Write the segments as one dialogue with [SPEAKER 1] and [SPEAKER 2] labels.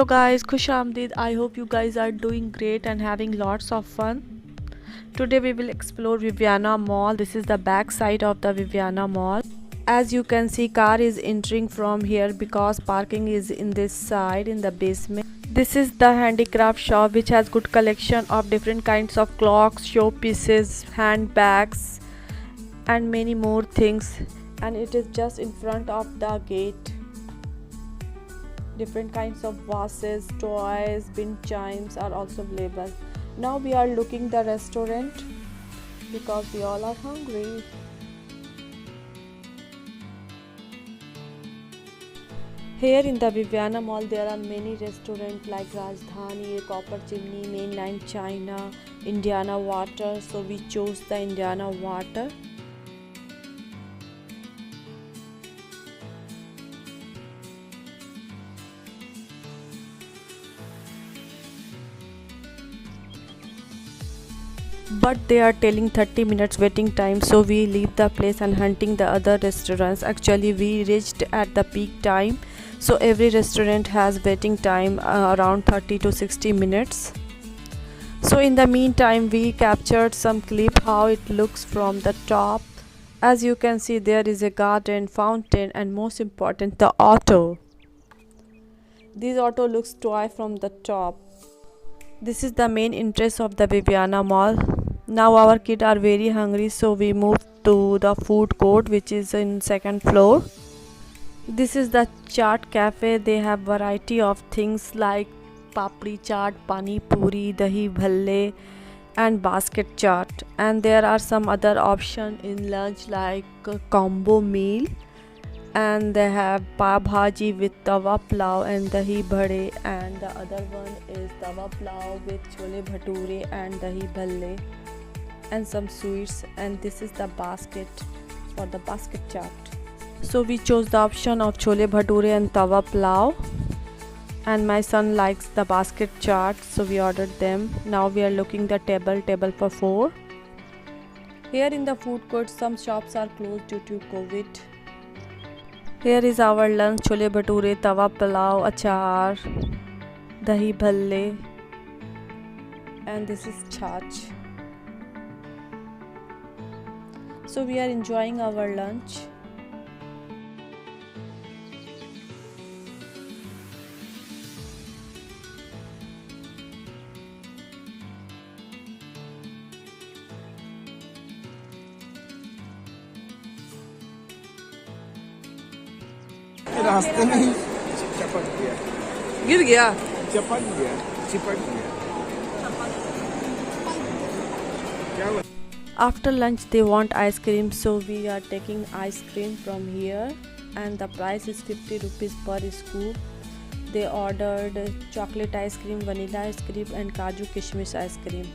[SPEAKER 1] So guys, Khush Amdeed. I hope you guys are doing great and having lots of fun. Today we will explore Viviana Mall. This is the back side of the Viviana Mall. As you can see, car is entering from here because parking is in this side in the basement. This is the handicraft shop which has good collection of different kinds of clocks, showpieces, handbags and many more things, and it is just in front of the gate. Different kinds of vases, toys, wind chimes are also available. Now we are looking the restaurant because we all are hungry. Here in the Viviana Mall there are many restaurants like Rajdhani, Copper Chimney, Mainline China, Indiana Water. So we chose the Indiana Water. But they are telling 30 minutes waiting time, so we leave the place and hunting the other restaurants. Actually we reached at the peak time, so every restaurant has waiting time around 30 to 60 minutes. So in the meantime we captured some clip how it looks from the top. As you can see, there is a garden, fountain, and most important, the auto. This auto looks toy from the top. This is the main interest of the Viviana Mall. Now our kids are very hungry, so we moved to the food court which is in second floor. This is the chaat cafe. They have variety of things like papri chaat, pani puri, dahi bhalle and basket chaat, and there are some other option in lunch like combo meal, and they have pav bhaji with tawa pulao and dahi bhade, and the other one is tawa pulao with chole bhature and dahi bhalle and some sweets, and this is the basket for the basket chaat. So we chose the option of chole bhature and tawa pulao, and my son likes the basket chaat, so we ordered them. Now we are looking the table for 4. Here in the food court some shops are closed due to COVID. Here is our lunch: chole bhature, tawa pulao, achar, dahi bhalle, and this is chaach. So we are enjoying our lunch.
[SPEAKER 2] रास्ते में ही चपक गया
[SPEAKER 1] गिर गया।
[SPEAKER 2] चपक गया चिपक गया क्या हुआ?
[SPEAKER 1] After lunch they want ice cream, so we are taking ice cream from here, and the price is 50 rupees per scoop. They ordered chocolate ice cream, vanilla ice cream and kaju kishmish ice cream.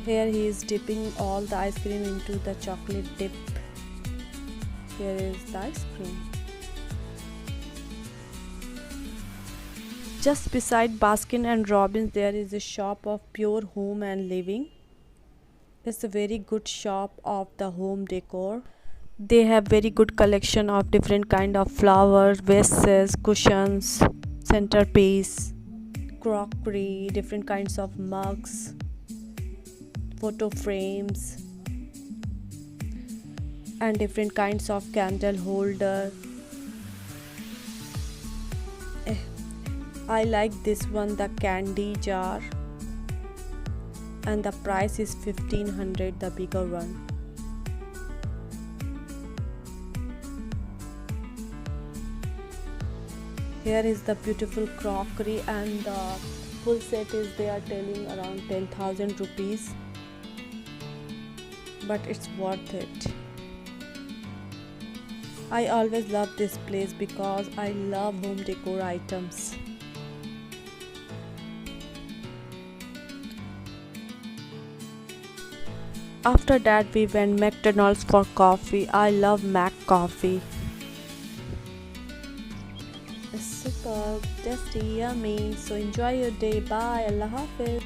[SPEAKER 1] Here he is dipping all the ice cream into the chocolate dip. Here is the ice cream. Just beside Baskin and Robbins there is a shop of Pure Home and Living. It's a very good shop of the home decor. They have very good collection of different kind of flowers, vases, cushions, centerpiece, crockery, different kinds of mugs, photo frames and different kinds of candle holder. I like this one, the candy jar, and the price is 1500, the bigger one. Here is the beautiful crockery, and the full set is they are telling around 10,000 rupees, but it's worth it. I always love this place because I love home decor items. After that we went McDonald's for coffee. I love Mac coffee. It's superb, tasty, yummy. So enjoy your day. Bye. Allah Hafiz.